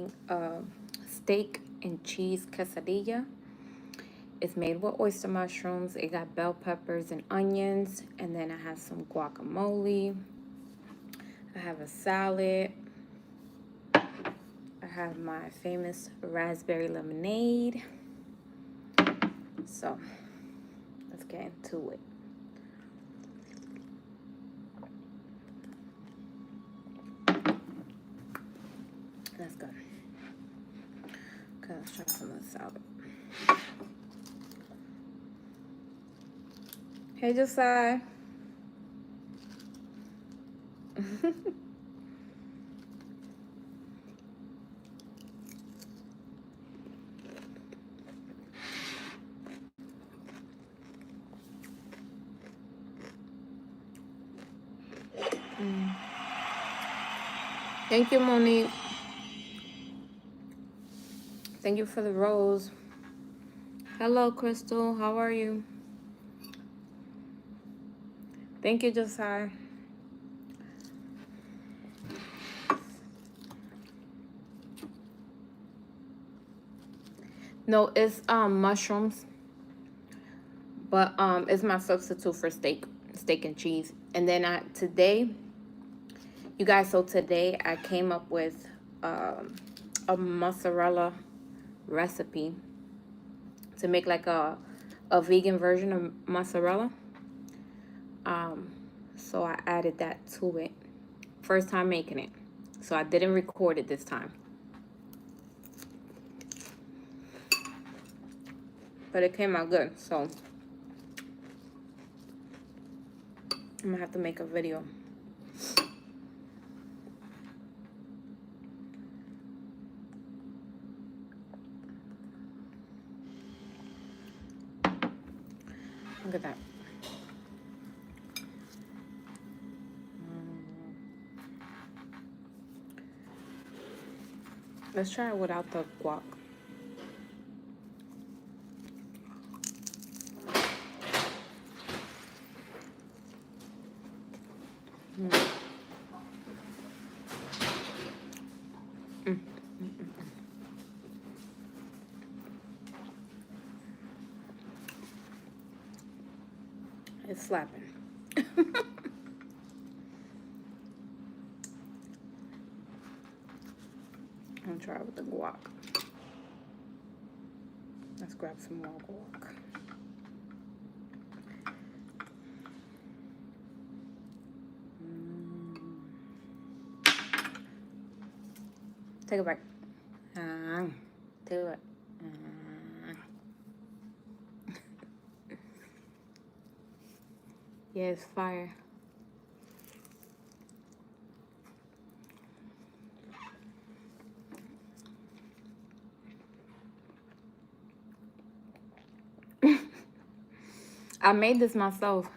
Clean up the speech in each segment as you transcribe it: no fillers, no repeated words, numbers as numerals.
making a steak and cheese quesadilla. It's made with oyster mushrooms. It got bell peppers and onions. And then I have some guacamole. I have a salad. I have my famous raspberry lemonade. So let's get into it. That's good. Okay, let's try some of the salad. Hey, Josiah. Thank you, Monique. Thank you for the rose. Hello, Crystal. How are you? Thank you, Josiah. No, it's mushrooms, but it's my substitute for steak and cheese. And then today, you guys, so today I came up with a mozzarella recipe to make like a vegan version of mozzarella. So I added that to it. First time making it. So I didn't record it this time. But it came out good, so I'm gonna have to make a video. Look at that. Let's try it without the guac. It's slapping. I'm gonna try it with the guac. Let's grab some more guac. Take it back. Take it back. Yeah, it's fire. I made this myself.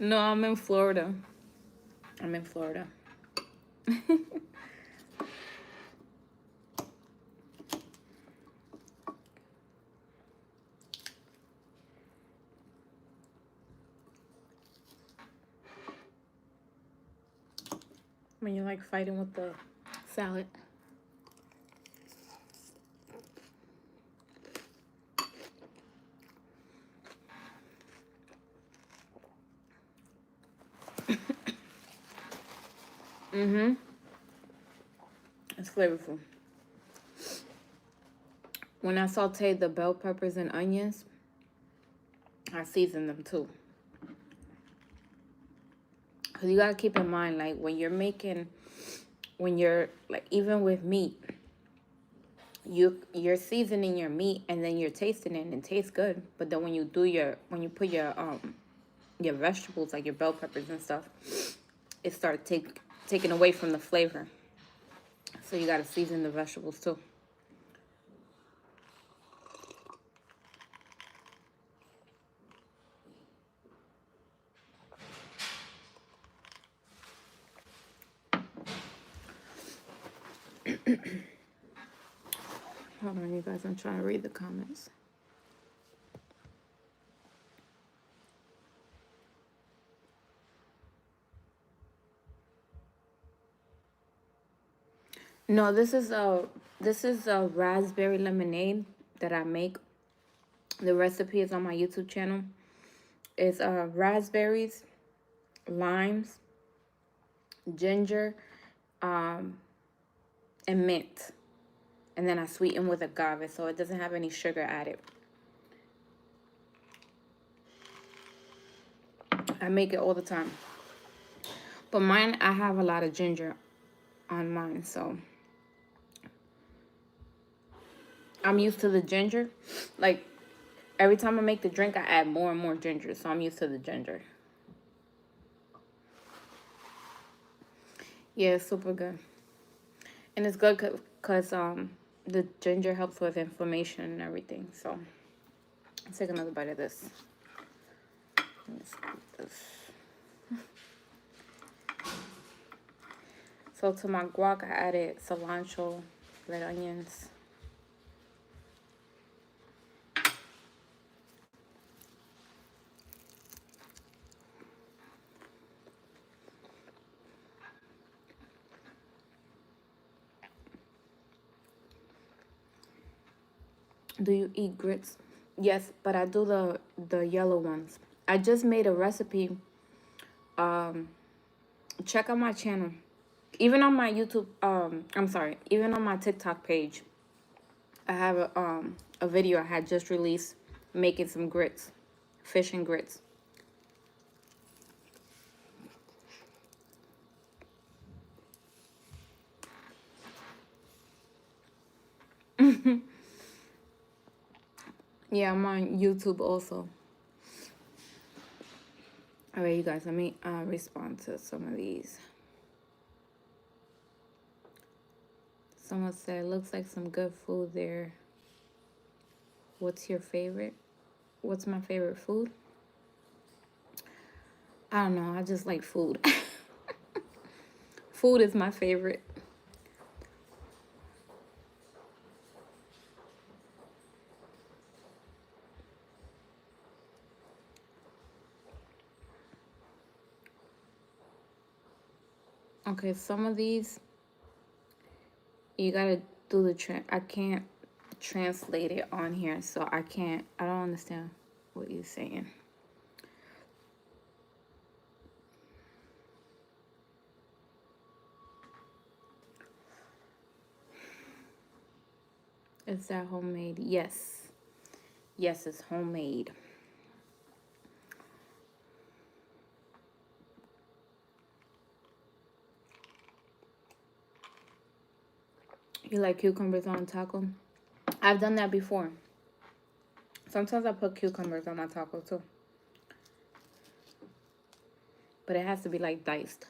No, I'm in Florida. I'm in Florida. When you're like fighting with the salad. It's flavorful. When I sauteed the bell peppers and onions, I seasoned them too. Because you gotta keep in mind, like when you're like, even with meat, you're seasoning your meat and then you're tasting it and it tastes good. But then when you put your vegetables, like your bell peppers and stuff, it starts taken away from the flavor. So you gotta season the vegetables too. Hold on, you guys. I'm trying to read the comments. No, this is a raspberry lemonade that I make. The recipe is on my YouTube channel. It's raspberries, limes, ginger, and mint. And then I sweeten with agave, so it doesn't have any sugar added. I make it all the time. But mine, I have a lot of ginger on mine, so I'm used to the ginger. Like, every time I make the drink, I add more and more ginger, so I'm used to the ginger. Yeah, it's super good. And it's good because the ginger helps with inflammation and everything. So, let's take another bite of this. Let me scoop this. So, to my guac, I added cilantro, red onions. Do you eat grits? Yes, but I do the yellow ones. I just made a recipe. Check out my channel. Even on my YouTube, even on my TikTok page, I have a video I had just released making some grits, fish and grits. Yeah, I'm on YouTube also. All right, you guys, let me respond to some of these. Someone said, looks like some good food there. What's your favorite? What's my favorite food? I don't know. I just like food. Food is my favorite. Okay, some of these, you gotta do the I can't translate it on here, so I don't understand what you're saying. Is that homemade? Yes. Yes, it's homemade. You like cucumbers on taco? I've done that before. Sometimes I put cucumbers on my taco too. But it has to be like diced.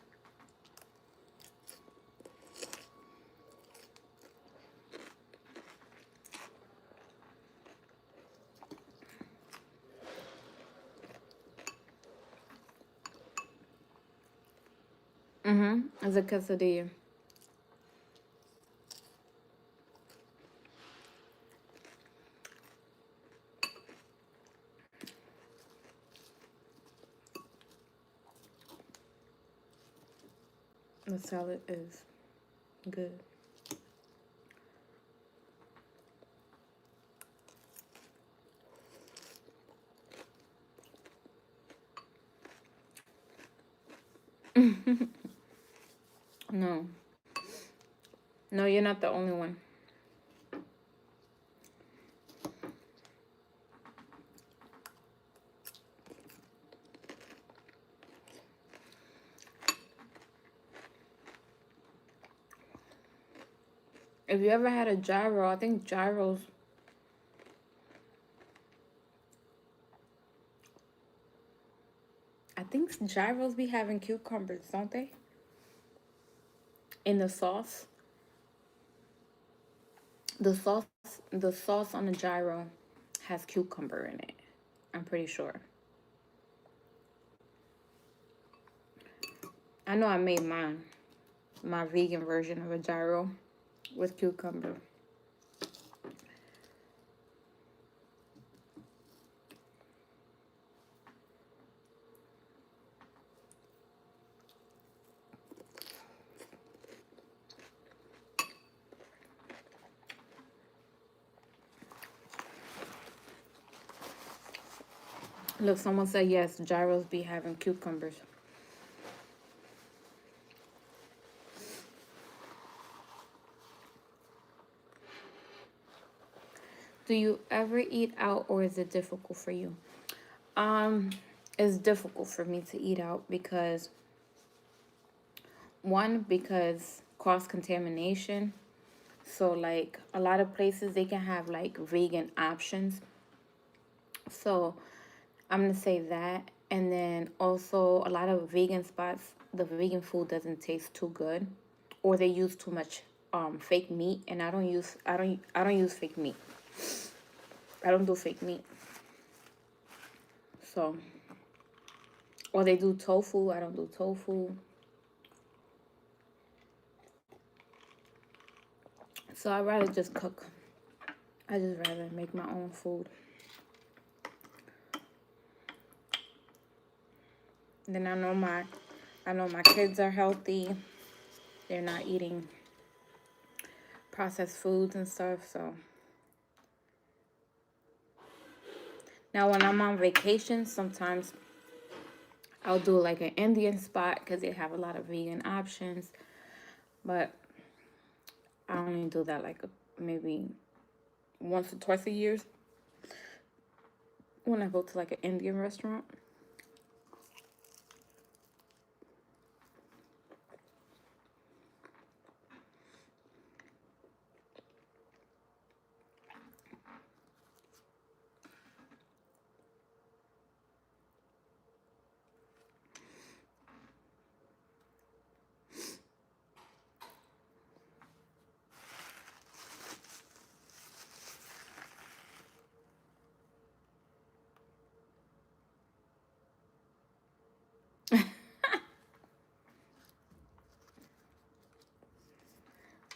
It's a quesadilla. The salad is good. No. No, you're not the only one. If you ever had a gyro, I think gyros... I think gyros be having cucumbers, don't they? in the sauce. The sauce, the sauce on the gyro has cucumber in it. I'm pretty sure. I know I made my vegan version of a gyro with cucumber. Look, someone said yes, gyros be having cucumbers. Do you ever eat out or is it difficult for you? It's difficult for me to eat out because because cross-contamination. So like a lot of places they can have like vegan options. So I'm gonna say that. And then also a lot of vegan spots, the vegan food doesn't taste too good, or they use too much fake meat, and I don't use fake meat. I don't do fake meat. So, or they do tofu. I don't do tofu. So I'd rather just cook. I just rather make my own food. Then I know my kids are healthy. They're not eating processed foods and stuff. So now when I'm on vacation, sometimes I'll do like an Indian spot because they have a lot of vegan options. But I only do that like maybe once or twice a year when I go to like an Indian restaurant.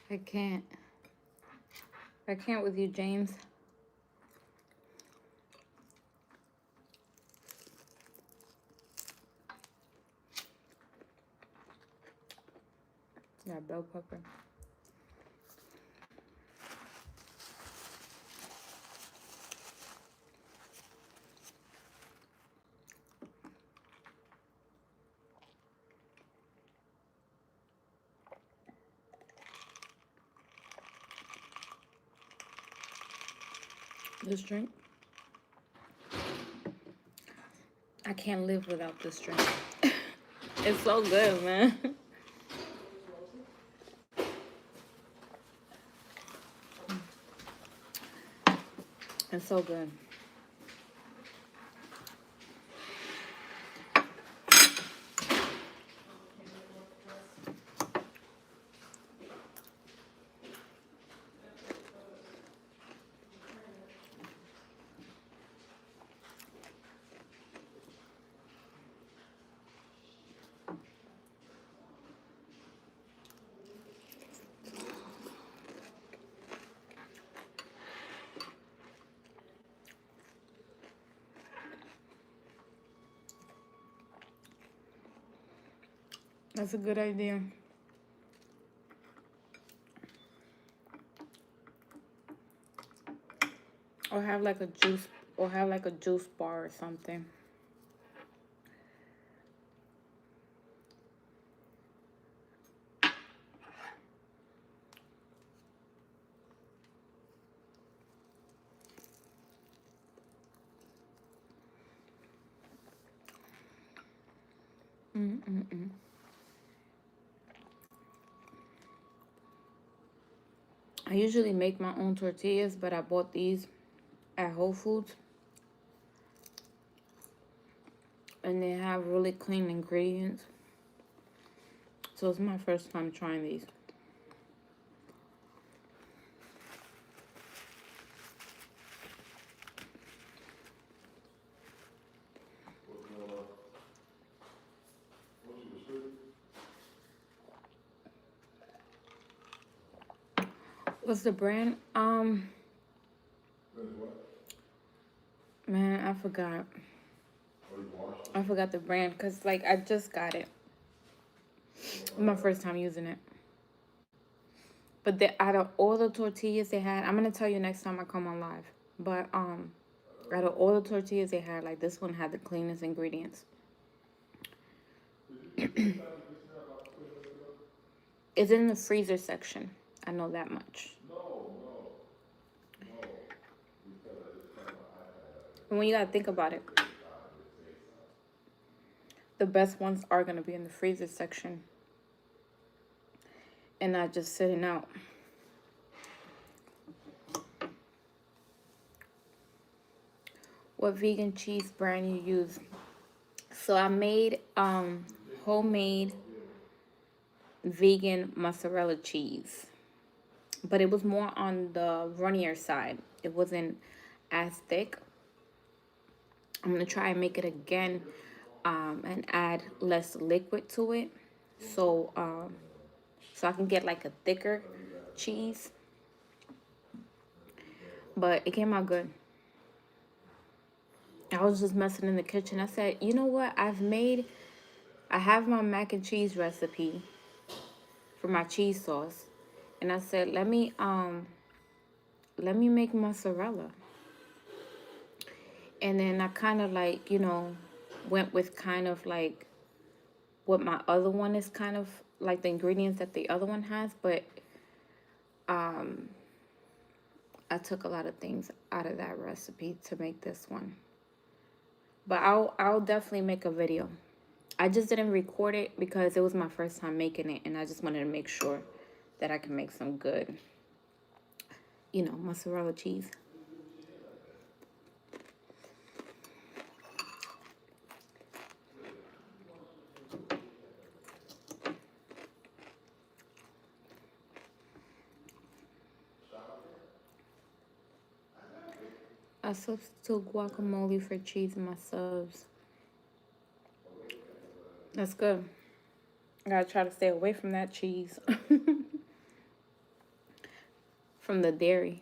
I can't. I can't with you, James. Yeah, bell pepper. This drink. I can't live without this drink. It's so good, man. It's so good. That's a good idea. Or have like a juice bar or something. I usually make my own tortillas, but I bought these at Whole Foods. And they have really clean ingredients. So it's my first time trying these. What's the brand? Man, I forgot. I forgot the brand because like I just got it. It's my first time using it. But out of all the tortillas they had, I'm gonna tell you next time I come on live. But out of all the tortillas they had, like this one had the cleanest ingredients. It's in the freezer section. I know that much. And when you gotta think about it, the best ones are gonna be in the freezer section and not just sitting out. What vegan cheese brand you use? So I made homemade vegan mozzarella cheese, but it was more on the runnier side. It wasn't as thick. I'm gonna try and make it again and add less liquid to it, so I can get like a thicker cheese. But it came out good. I was just messing in the kitchen. I said, you know what? I have my mac and cheese recipe for my cheese sauce. And I said, let me make mozzarella. And then I kind of like, went with kind of like what my other one is kind of like the ingredients that the other one has, but I took a lot of things out of that recipe to make this one. But I'll definitely make a video. I just didn't record it because it was my first time making it, and I just wanted to make sure that I can make some good, mozzarella cheese. I substitute guacamole for cheese in my subs. That's good. I gotta try to stay away from that cheese. From the dairy.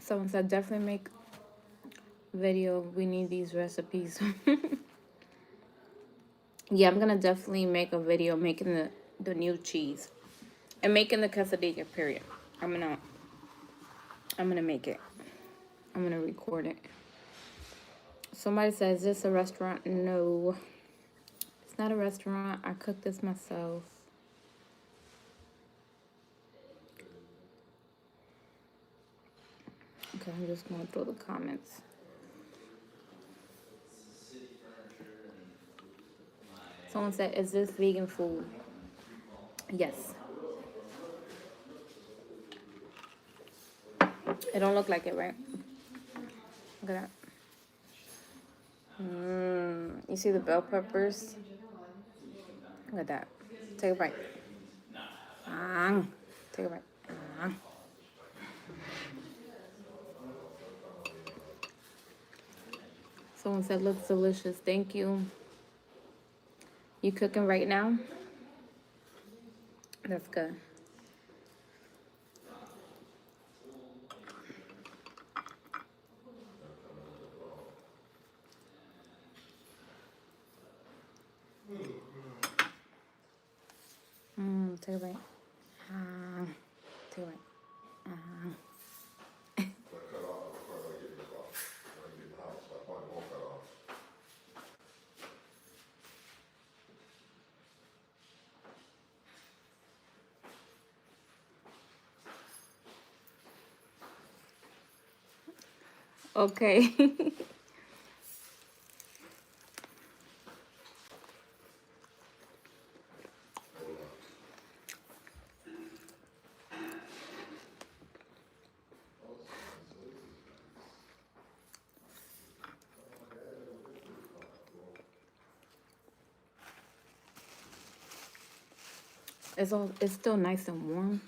Someone said definitely make video. We need these recipes. Yeah, I'm gonna definitely make a video making the new cheese and making the quesadilla. Period. I'm gonna make it. I'm gonna record it. Somebody says, is this a restaurant? No, it's not a restaurant. I cooked this myself. Okay, I'm just going through the comments. Someone said, is this vegan food? Yes. It don't look like it, right? Look at that. You see the bell peppers? Look at that. Take a bite. Take a bite. Someone said, looks delicious. Thank you. You cooking right now? That's good. Take a bite. Take a bite. Okay. It's still nice and warm.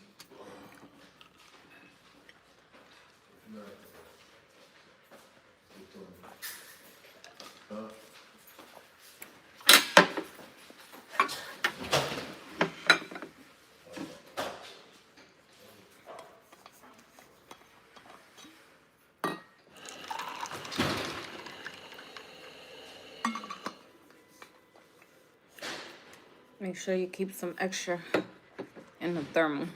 Make sure you keep some extra in the thermal.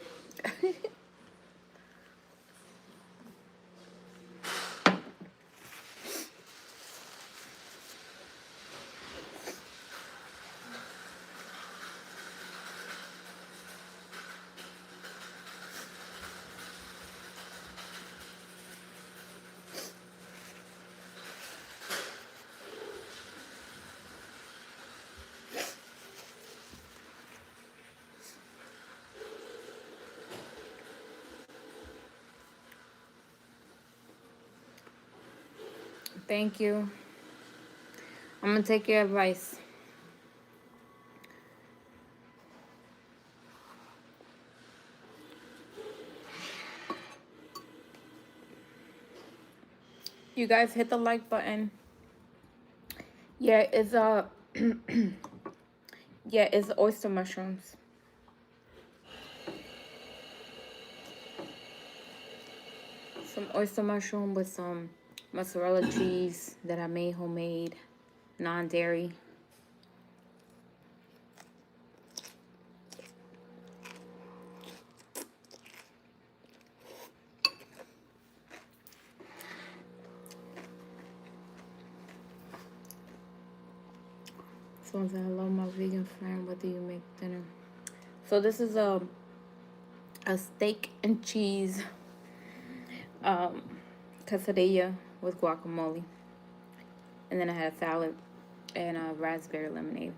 Thank you. I'm gonna take your advice. You guys hit the like button. Yeah, it's yeah, it's oyster mushrooms. Some oyster mushroom with some mozzarella cheese that I made homemade, non-dairy. Someone said, hello, my vegan friend. What do you make dinner? So this is a steak and cheese quesadilla with guacamole. And then I had a salad and a raspberry lemonade.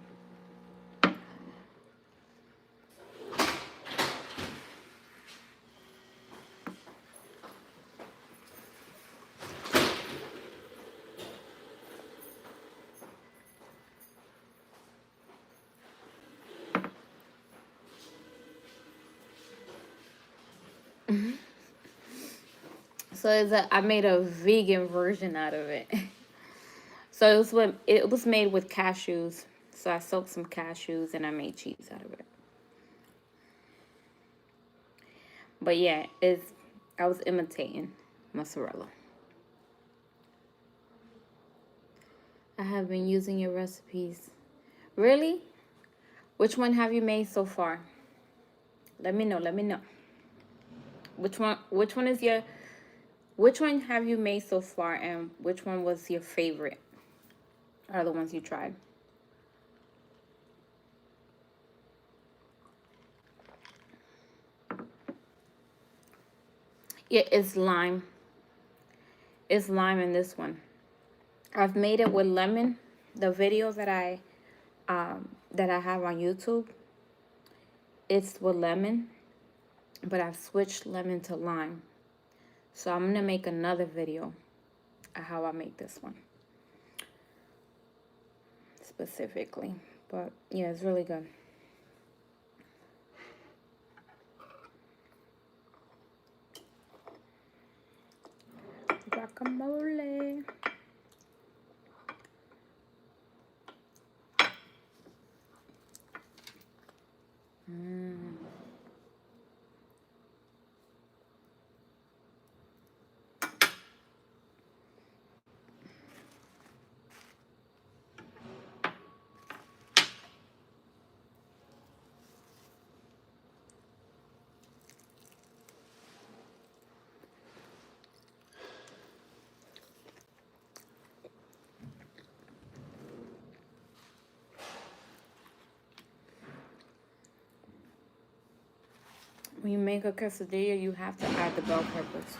So I made a vegan version out of it. So it was made with cashews. So I soaked some cashews and I made cheese out of it. But yeah, I was imitating mozzarella. I have been using your recipes. Really? Which one have you made so far? Let me know. Which one have you made so far, and which one was your favorite? Are the ones you tried? Yeah, it's lime. It's lime in this one. I've made it with lemon. The video that I have on YouTube, it's with lemon, but I've switched lemon to lime. So I'm gonna make another video of how I make this one specifically. But yeah, it's really good. Guacamole. When you make a quesadilla, you have to add the bell peppers.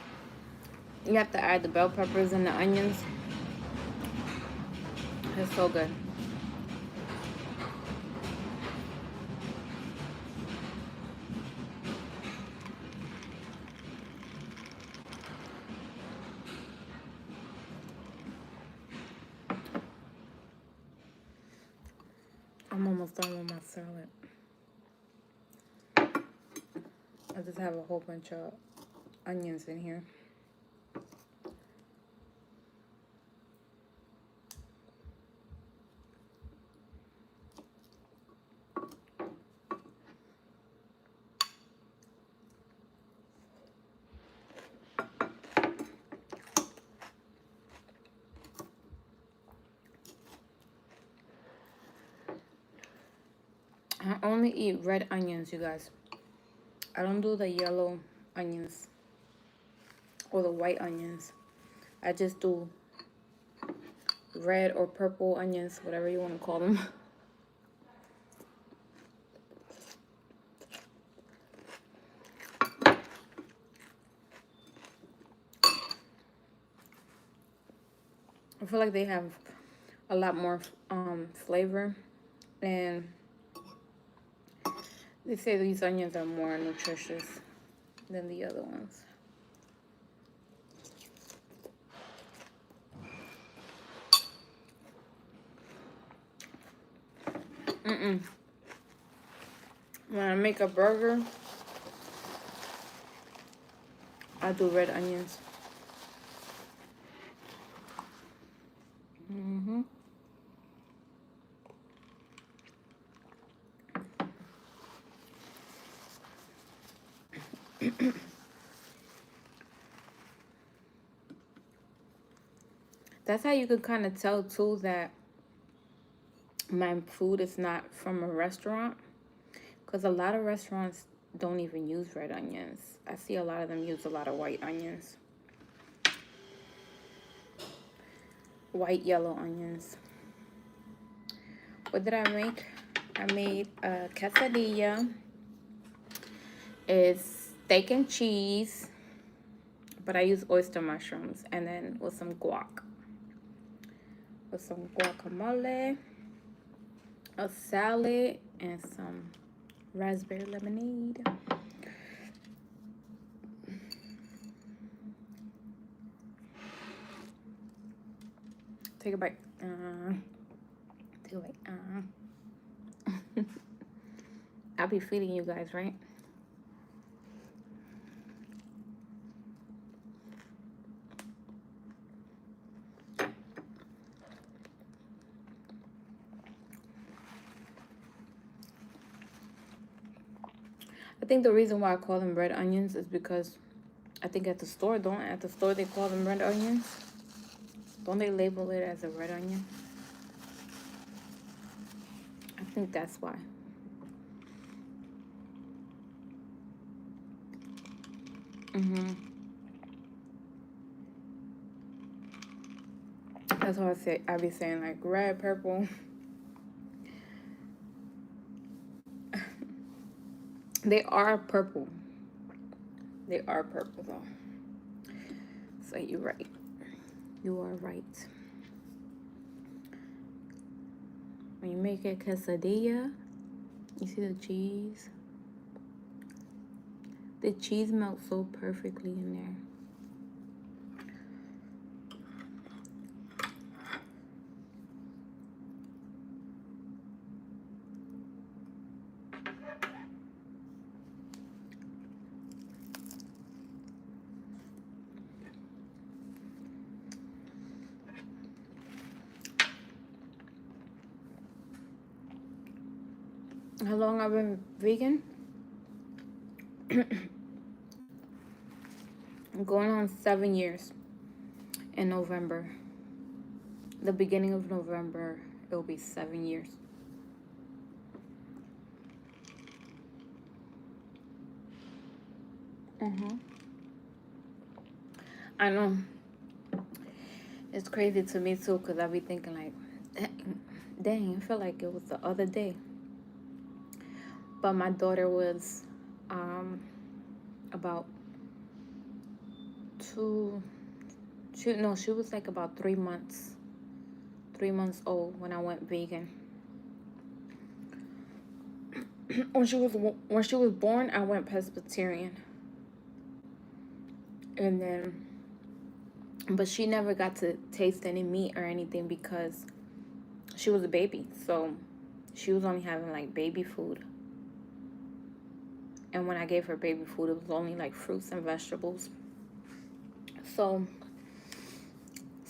You have to add the bell peppers and the onions. It's so good. I'm almost done with my salad. I just have a whole bunch of onions in here. only eat red onions, you guys. I don't do the yellow onions or the white onions. I just do red or purple onions, whatever you want to call them. I feel like they have a lot more flavor, and they say these onions are more nutritious than the other ones. When I make a burger, I do red onions. That's how you could kind of tell too that my food is not from a restaurant, because a lot of restaurants don't even use red onions. I see a lot of them use a lot of white onions. White, yellow onions. What did I make? I made a quesadilla. It's steak and cheese, but I use oyster mushrooms, and then with some guac. With some guacamole, a salad, and some raspberry lemonade. Take a bite. Take a bite. I'll be feeding you guys, right? I think the reason why I call them red onions is because I think at the store they call them red onions? Don't they label it as a red onion? I think that's why. That's why I be saying like red, purple. They are purple. They are purple though. So you're right. You are right. When you make a quesadilla, you see the cheese? The cheese melts so perfectly in there. How long I've been vegan? I'm going on 7 years in November. The beginning of November, it will be 7 years. I know. It's crazy to me too, because I be thinking like, dang, I feel like it was the other day. But my daughter was about she was like about 3 months old when I went vegan. When she was born, I went pescatarian. And then, but she never got to taste any meat or anything because she was a baby. So she was only having like baby food. And when I gave her baby food, it was only like fruits and vegetables. So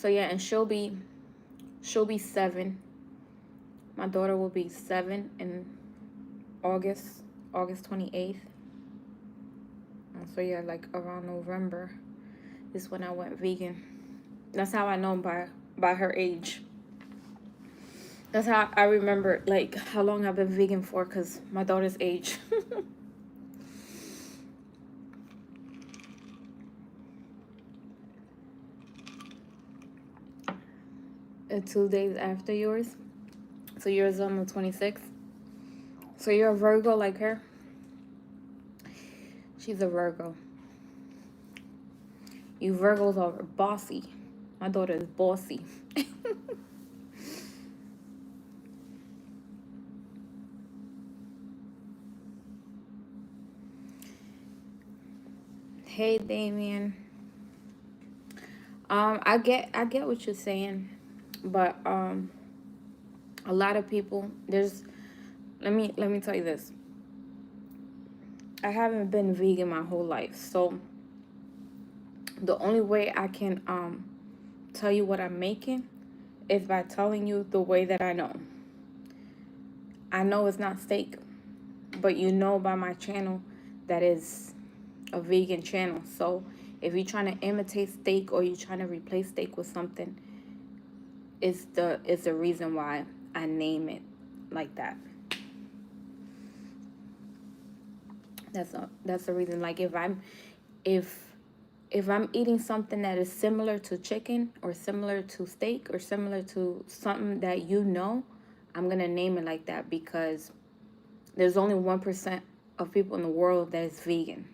yeah, and she'll be 7. My daughter will be 7 in August 28th. And so yeah, like around November is when I went vegan. That's how I know by her age. That's how I remember, like, how long I've been vegan for, because my daughter's age. And 2 days after yours. So yours is on the 26th. So you're a Virgo like her? She's a Virgo. You Virgos are bossy. My daughter is bossy. Hey, Damien. I get what you're saying, but a lot of people, let me tell you this. I haven't been vegan my whole life, so the only way I can tell you what I'm making is by telling you the way that I know. I know it's not steak, but you know by my channel that is a vegan channel. So if you're trying to imitate steak or you're trying to replace steak with something, it's the reason why I name it like that. That's the reason. Like if I'm eating something that is similar to chicken or similar to steak or similar to something that you know, I'm gonna name it like that, because there's only 1% of people in the world that is vegan.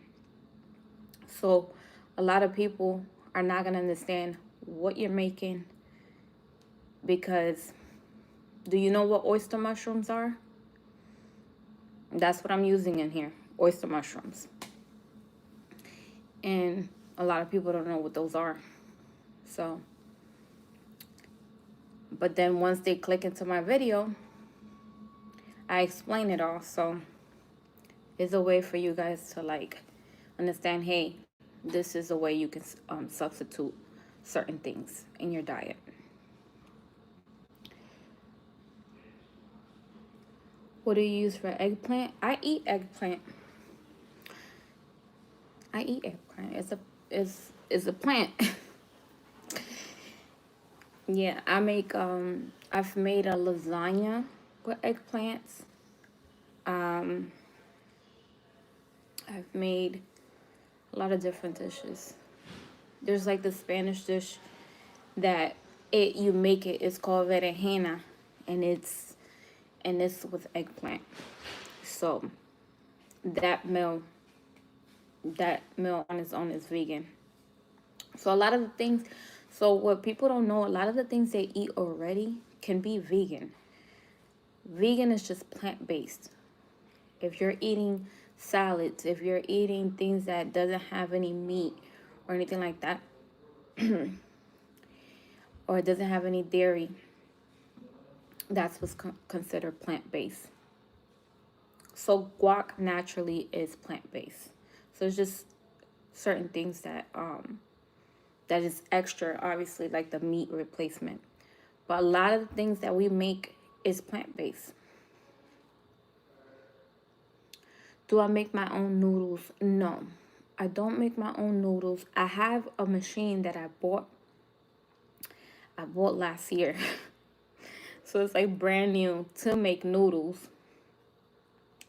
So a lot of people are not gonna understand what you're making, because do you know what oyster mushrooms are? That's what I'm using in here, oyster mushrooms. And a lot of people don't know what those are. So, but then once they click into my video, I explain it all. So it's a way for you guys to like understand, hey, this is a way you can substitute certain things in your diet. What do you use for eggplant? I eat eggplant. It's a plant. Yeah, I've made a lasagna with eggplants. I've made a lot of different dishes. There's like the Spanish dish that you make it. It's called berenjena, and it's with eggplant. So that meal on its own is vegan. So a lot of the things, so what people don't know, a lot of the things they eat already can be vegan. Vegan is just plant-based. If you're eating salads, if you're eating things that doesn't have any meat or anything like that, or it doesn't have any dairy, that's what's considered plant-based. So guac naturally is plant-based. So it's just certain things that is extra, obviously, like the meat replacement. But a lot of the things that we make is plant-based. Do I make my own noodles? No, I don't make my own noodles. I have a machine that I bought last year. So it's like brand new to make noodles,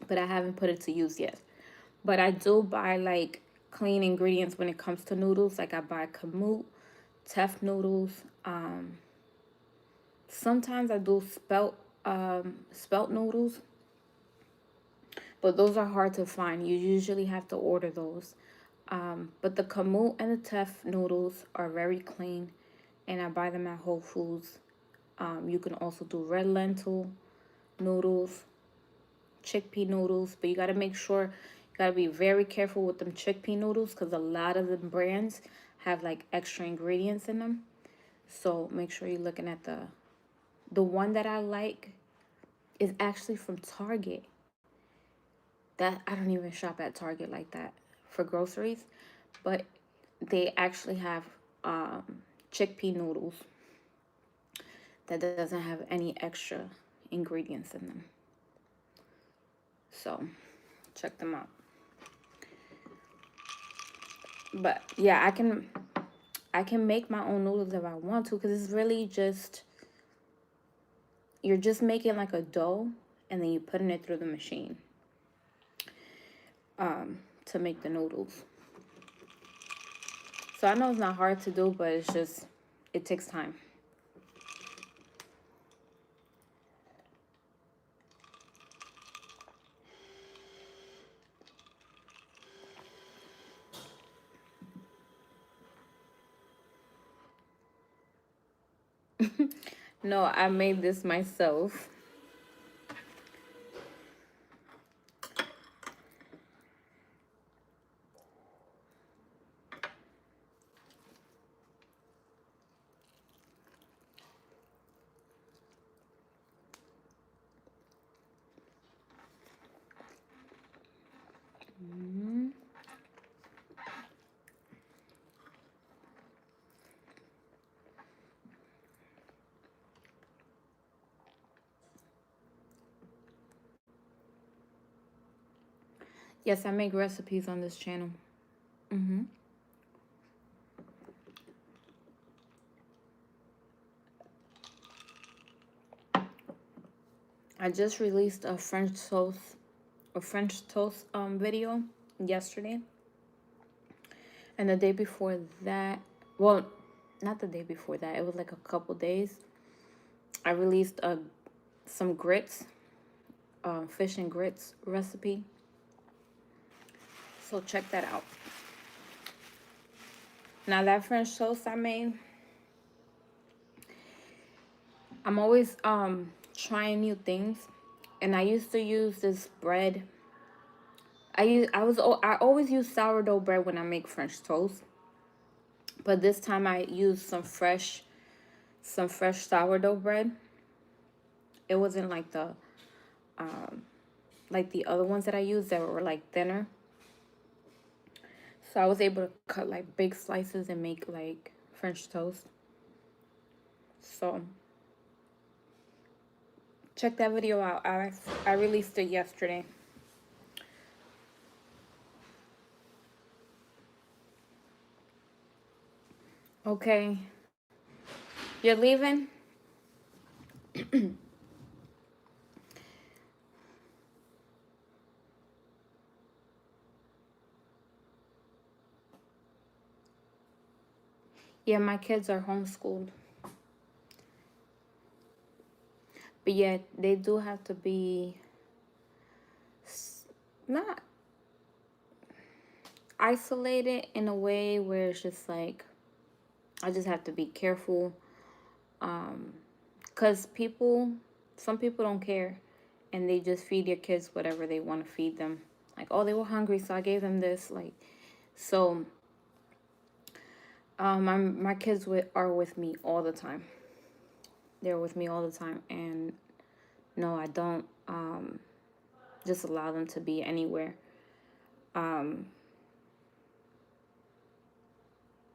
but I haven't put it to use yet. But I do buy like clean ingredients when it comes to noodles. Like I buy kamut, teff noodles. Sometimes I do spelt noodles, but those are hard to find. You usually have to order those. But the kamut and the teff noodles are very clean, and I buy them at Whole Foods. You can also do red lentil noodles, chickpea noodles, but you got to make sure, you got to be very careful with them chickpea noodles, because a lot of the brands have like extra ingredients in them. So make sure you're looking at the one that I like is actually from Target. That I don't even shop at Target like that for groceries, but they actually have chickpea noodles that doesn't have any extra ingredients in them. So check them out. But yeah, I can make my own noodles if I want to, because it's really just you're just making like a dough, and then you're putting it through the machine to make the noodles. So I know it's not hard to do, but it's just, it takes time. No, I made this myself. Yes, I make recipes on this channel. I just released a French toast video yesterday. And the day before that, well, not the day before that, it was like a couple days, I released some grits, fish and grits recipe. So check that out. Now that French toast I made, I'm always trying new things. And I used to use this bread. I always use sourdough bread when I make French toast. But this time I used some fresh sourdough bread. It wasn't like the other ones that I used that were like thinner. So I was able to cut like big slices and make like French toast. So check that video out. I released it yesterday. Okay. You're leaving? Yeah, my kids are homeschooled. But yeah, they do have to be not isolated in a way where it's just like, I just have to be careful. Because some people don't care. And they just feed your kids whatever they want to feed them. Like, oh, they were hungry, so I gave them this. Like, so my kids are with me all the time. They're with me all the time. And no, I don't just allow them to be anywhere.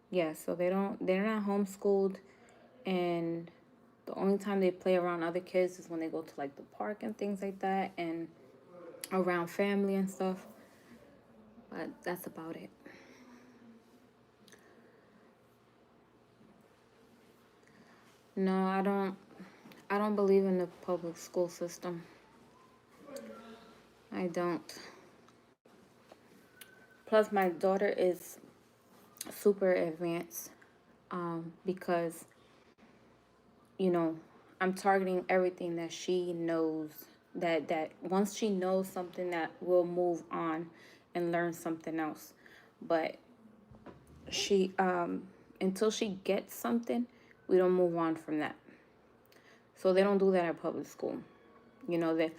Yeah, so they're not homeschooled, and the only time they play around other kids is when they go to like the park and things like that, and around family and stuff. But that's about it. No, I don't believe in the public school system. I don't. Plus my daughter is super advanced, because, you know, I'm targeting everything that she knows, that once she knows something, that will move on and learn something else. But she until she gets something, we don't move on from that. So they don't do that at public school. You know, that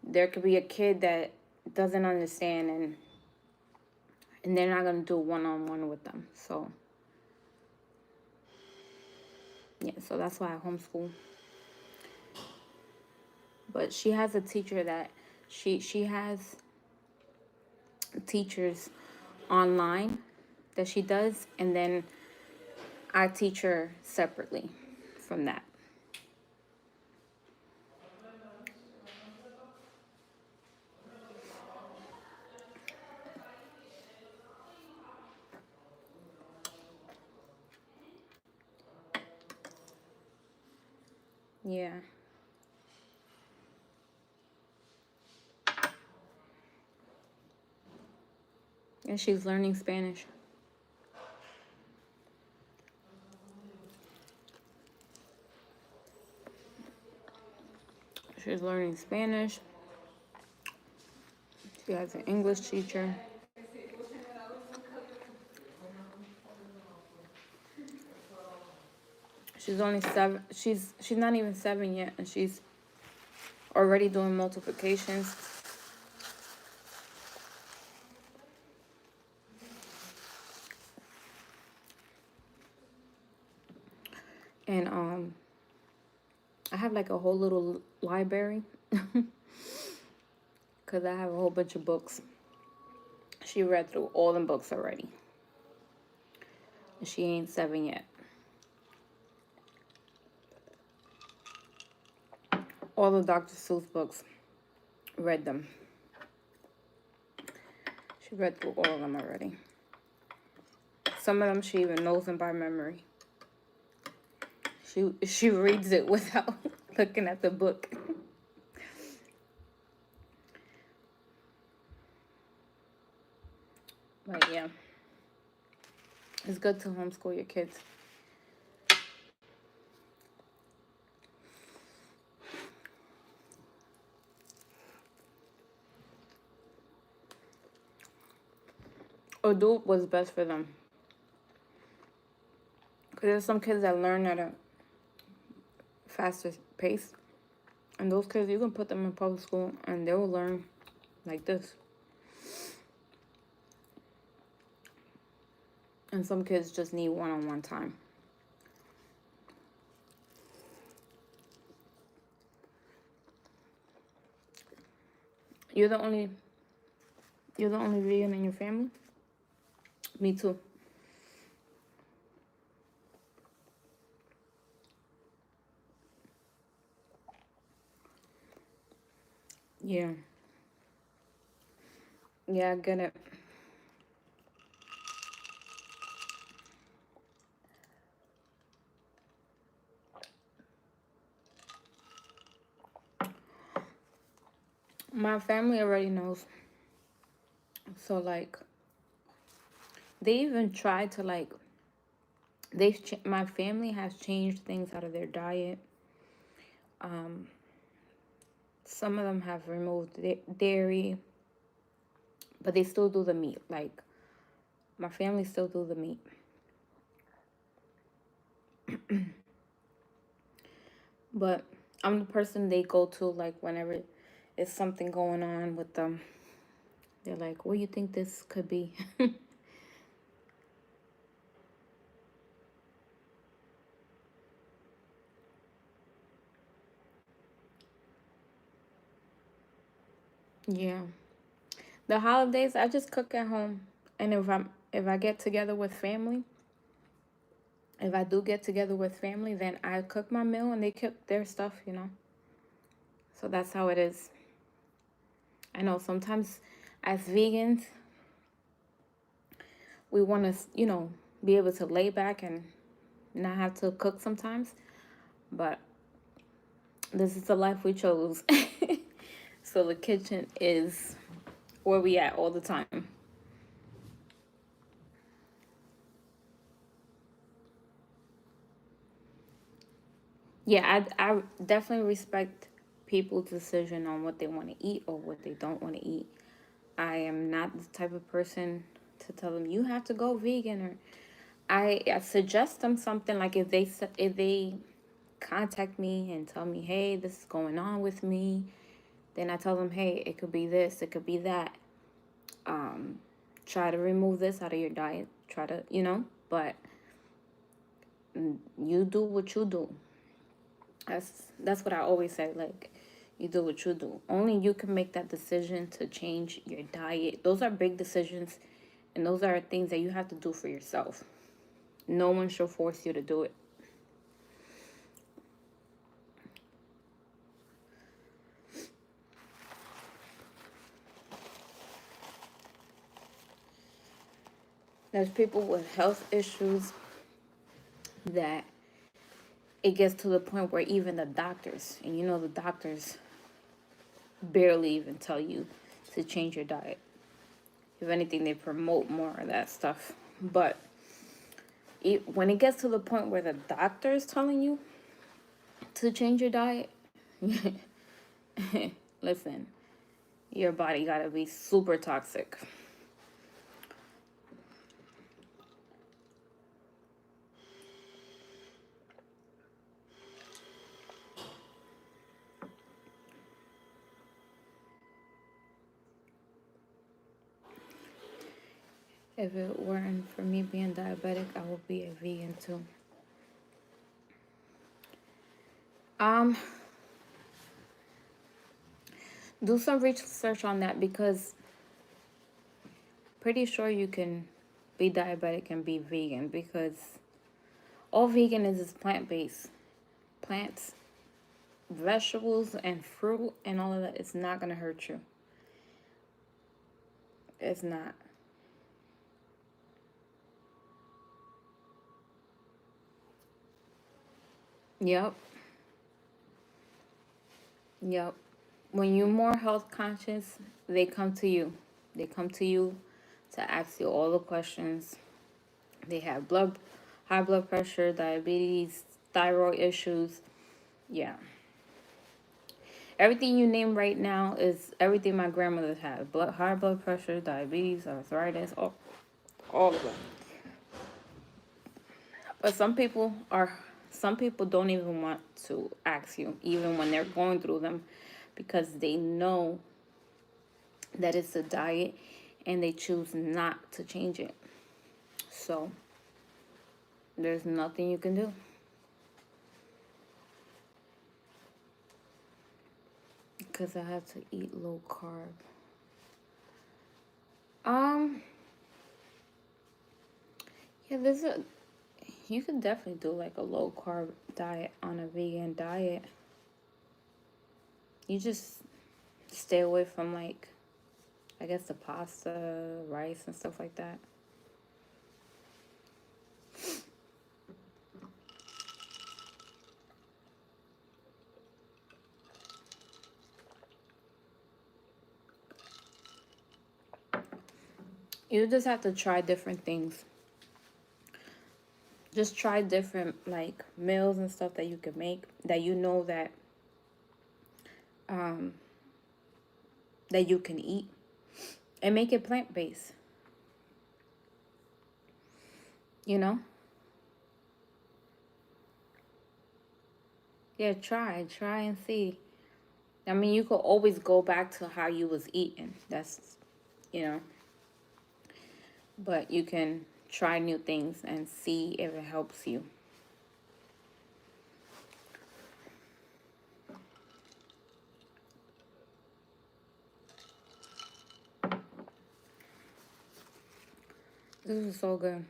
there could be a kid that doesn't understand, and they're not going to do one-on-one with them. So yeah, so that's why I homeschool. But she has a teacher that she has teachers online that she does, and then I teach her separately from that. Yeah. And she's learning Spanish. She's learning Spanish. She has an English teacher. She's only 7. She's not even 7 yet, and she's already doing multiplications. And I have like a whole little library because I have a whole bunch of books. She read through all them books already. And she ain't 7 yet. All the Dr. Seuss books, read them. She read through all of them already. Some of them she even knows them by memory. She reads it without looking at the book. But yeah, it's good to homeschool your kids. Or do what's best for them. Because there's some kids that learn at a faster pace. And those kids, you can put them in public school and they will learn like this. And some kids just need one-on-one time. You're the only vegan in your family? Me too. Yeah. Yeah, I get it. My family already knows. So, like, they even try to, like, my family has changed things out of their diet. Some of them have removed dairy, but they still do the meat. Like, my family still do the meat. But I'm the person they go to, like, whenever it's something going on with them. They're like, what do you think this could be? Yeah. The holidays, I just cook at home. And if I get together with family, if I do get together with family, then I cook my meal and they cook their stuff, you know. So that's how it is. I know sometimes as vegans, we want to, you know, be able to lay back and not have to cook sometimes. But this is the life we chose. So the kitchen is where we at all the time. Yeah, I definitely respect people's decision on what they want to eat or what they don't want to eat. I am not the type of person to tell them you have to go vegan, or I suggest them something. Like if they contact me and tell me, hey, this is going on with me, then I tell them, hey, it could be this, it could be that. Try to remove this out of your diet. Try to, you know, but you do what you do. That's what I always say. Like, you do what you do. Only you can make that decision to change your diet. Those are big decisions, and those are things that you have to do for yourself. No one should force you to do it. There's people with health issues that it gets to the point where even the doctors, and you know the doctors barely even tell you to change your diet. If anything, they promote more of that stuff. But when it gets to the point where the doctor is telling you to change your diet, listen, your body gotta be super toxic. If it weren't for me being diabetic, I would be a vegan too. Do some research on that, because pretty sure you can be diabetic and be vegan, because all vegan is plant-based. Plants, vegetables, and fruit and all of that. It's not going to hurt you. It's not. Yep. Yep. When you're more health conscious, they come to you. They come to you to ask you all the questions. They have high blood pressure, diabetes, thyroid issues. Yeah. Everything you name right now is everything my grandmother had. High blood pressure, diabetes, arthritis, all of it. But some people don't even want to ask you, even when they're going through them, because they know that it's a diet and they choose not to change it. So there's nothing you can do. Because I have to eat low carb. Yeah, you can definitely do like a low carb diet on a vegan diet. You just stay away from, like, I guess, the pasta, rice, and stuff like that. You just have to try different things. Just try different, like, meals and stuff that you can make, that you know that that you can eat, and make it plant-based. You know? Yeah, try and see. I mean, you could always go back to how you was eating. That's, you know. But you can try new things and see if it helps you. This is so good.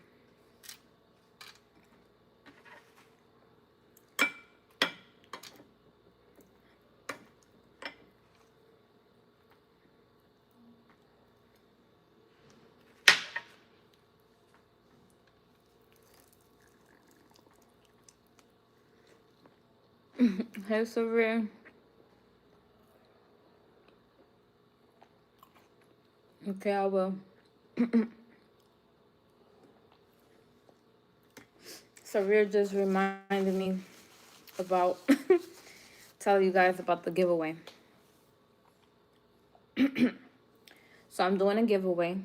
Hey, Sabrina. Okay, I will. Sabrina just reminded me about tell you guys about the giveaway. So I'm doing a giveaway,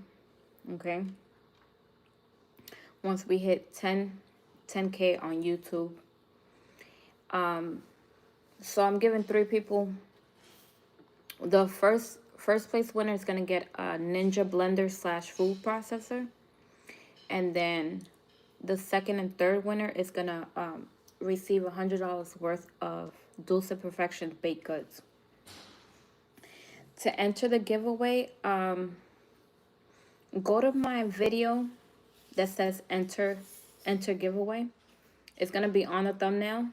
okay? Once we hit 10K on YouTube. So I'm giving 3 people. The first place winner is gonna get a Ninja blender / food processor, and then the second and third winner is gonna receive $100 worth of Dulce Perfection baked goods. To enter the giveaway, go to my video that says enter giveaway. It's gonna be on the thumbnail.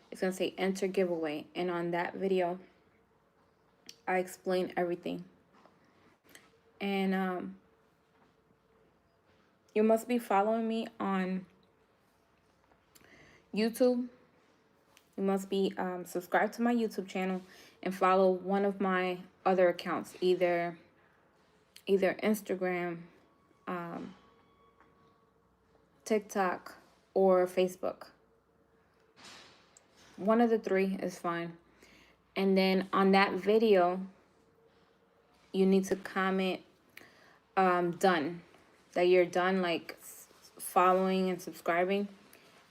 It's gonna say enter giveaway, and on that video I explain everything. And you must be following me on YouTube. You must be subscribed to my YouTube channel and follow one of my other accounts, either either Instagram, TikTok, or Facebook. One of the three is fine. And then on that video, you need to comment done, that you're done, like following and subscribing,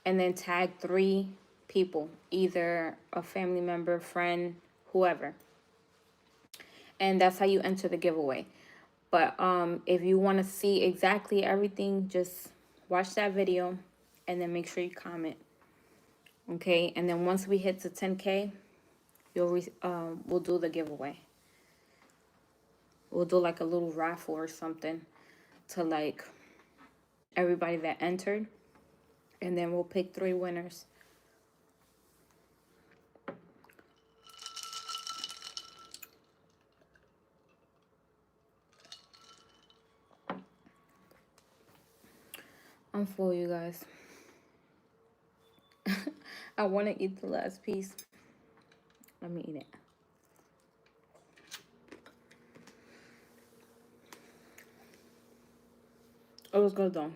and then tag 3 people, either a family member, friend, whoever. And that's how you enter the giveaway. But if you want to see exactly everything, just watch that video and then make sure you comment. Okay, and then once we hit to 10K, we'll do the giveaway. We'll do like a little raffle or something to like everybody that entered, and then we'll pick 3 winners. I'm full, you guys. I want to eat the last piece. Let me eat it. It was good though.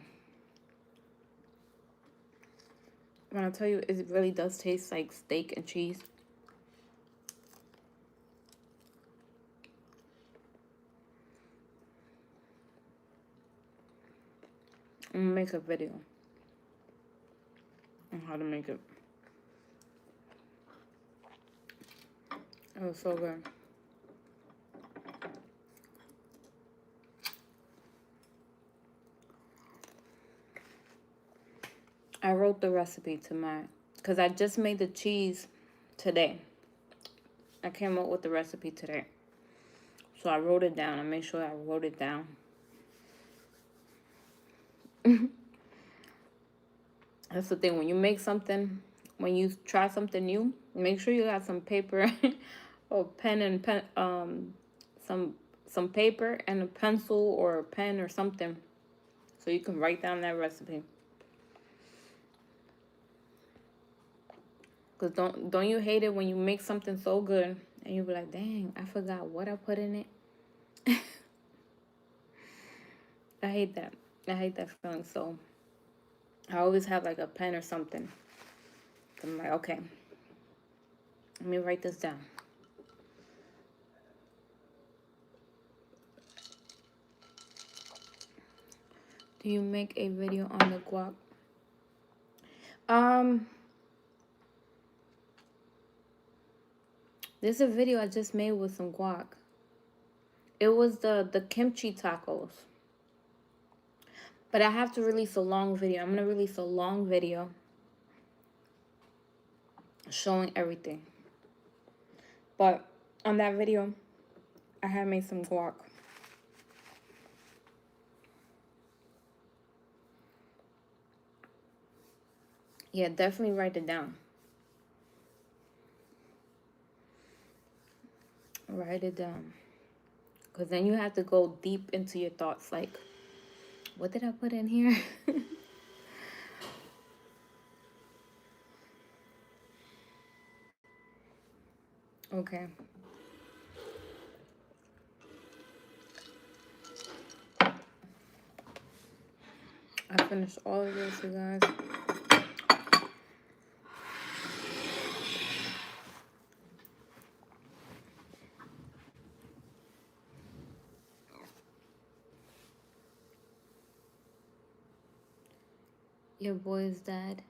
When I tell you, it really does taste like steak and cheese. I'm gonna make a video on how to make it. It was so good. I wrote the recipe to because I just made the cheese today. I came up with the recipe today. So I wrote it down. I made sure I wrote it down. That's the thing. When you make something, when you try something new, make sure you got some paper or pen and some paper and a pencil or a pen or something, so you can write down that recipe. Cause don't you hate it when you make something so good and you be like, dang, I forgot what I put in it. I hate that. I hate that feeling. So I always have like a pen or something. I'm like, okay, let me write this down. Do you make a video on the guac? There's a video I just made with some guac. It was the kimchi tacos. But I have to release a long video. I'm going to release a long video showing everything. But on that video, I had made some guac. Yeah, definitely write it down. Write it down. Because then you have to go deep into your thoughts. Like, what did I put in here? Okay. I finished all of this, you guys. Your boy's dad,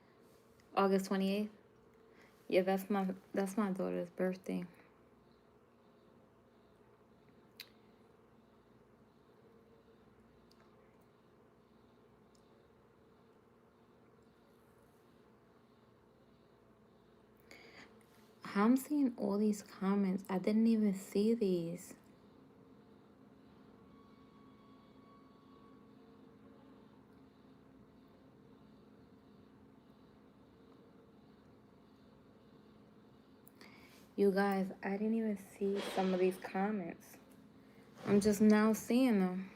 August 28th. Yeah, that's my daughter's birthday. I'm seeing all these comments. I didn't even see these. You guys, I didn't even see some of these comments. I'm just now seeing them.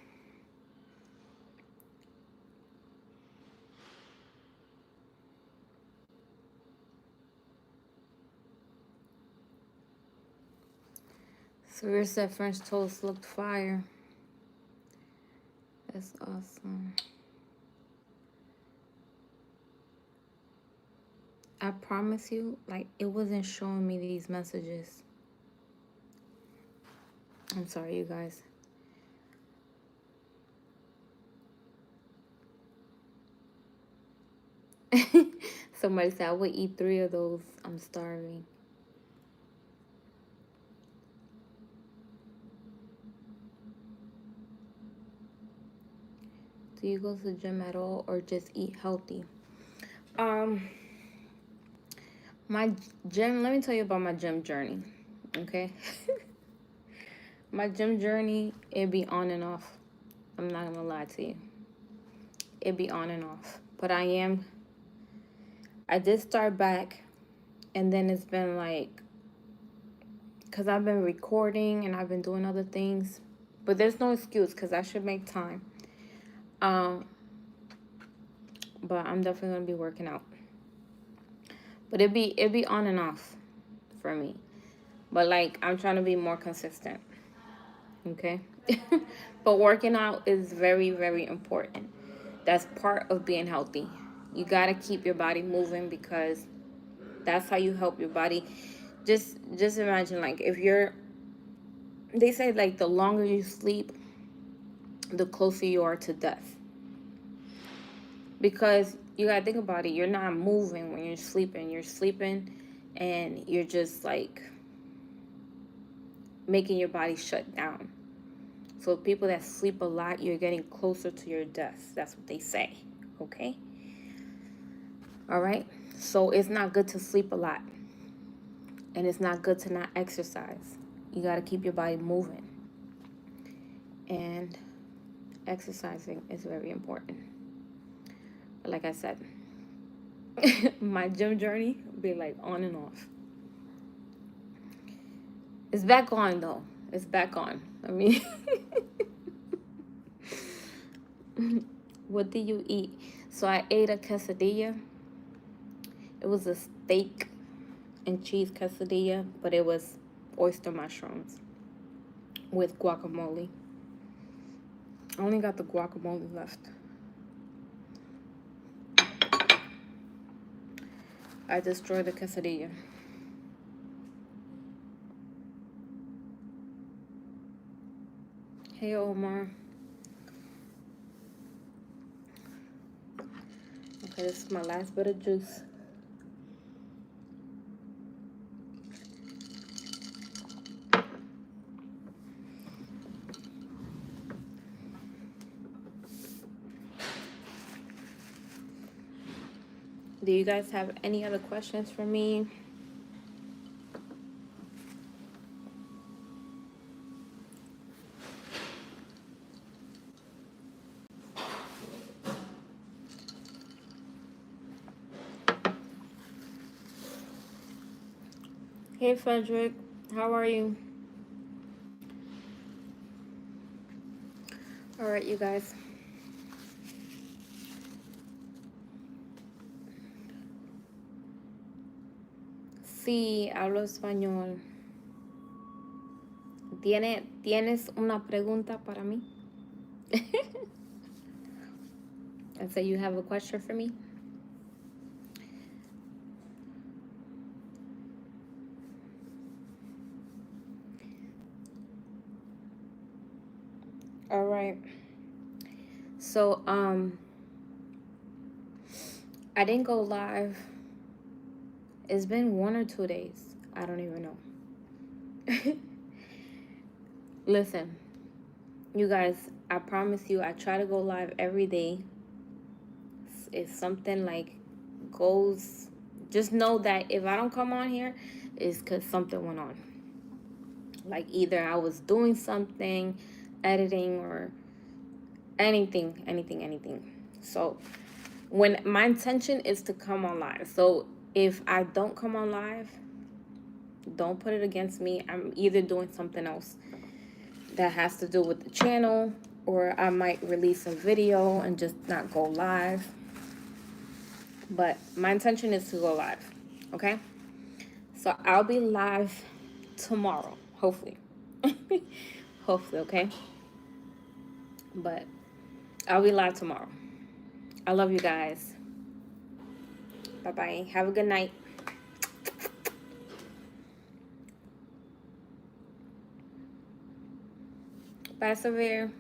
Severe said French toast looked fire. That's awesome. I promise you, like, it wasn't showing me these messages. I'm sorry, you guys. Somebody said I would eat 3 of those. I'm starving. Do you go to the gym at all or just eat healthy? My gym, let me tell you about my gym journey, okay? My gym journey, it be on and off. I'm not gonna lie to you. It be on and off. But I did start back, and then it's been like, because I've been recording and I've been doing other things. But there's no excuse because I should make time. But I'm definitely gonna be working out. But it be on and off for me. But like I'm trying to be more consistent. Okay? But working out is very, very important. That's part of being healthy. You gotta keep your body moving because that's how you help your body. Just imagine, like, if you're, they say like the longer you sleep, the closer you are to death. Because you gotta think about it, you're not moving when you're sleeping. You're sleeping and you're just like making your body shut down. So people that sleep a lot, you're getting closer to your death. That's what they say. Okay? All right? So it's not good to sleep a lot. And it's not good to not exercise. You got to keep your body moving. And exercising is very important. But like I said, my gym journey will be like on and off. It's back on though. It's back on. I mean, what did you eat? So I ate a quesadilla. It was a steak and cheese quesadilla, but it was oyster mushrooms with guacamole. I only got the guacamole left. I destroyed the quesadilla. Hey, Omar. Okay, this is my last bit of juice. Do you guys have any other questions for me? Hey, Frederick. How are you? All right, you guys. Sí, hablo español. ¿Tienes una pregunta para mí? I said, you have a question for me? All right. So, I didn't go live. It's been 1 or 2 days. I don't even know. Listen, you guys, I promise you, I try to go live every day. If something like goes, just know that if I don't come on here, it's because something went on. Like either I was doing something, editing, or anything. So when my intention is to come on live. So if I don't come on live, don't put it against me. I'm either doing something else that has to do with the channel, or I might release a video and just not go live. But my intention is to go live, okay? So I'll be live tomorrow, hopefully. Hopefully, okay? But I'll be live tomorrow. I love you guys. Bye-bye. Have a good night. Bye, Severe.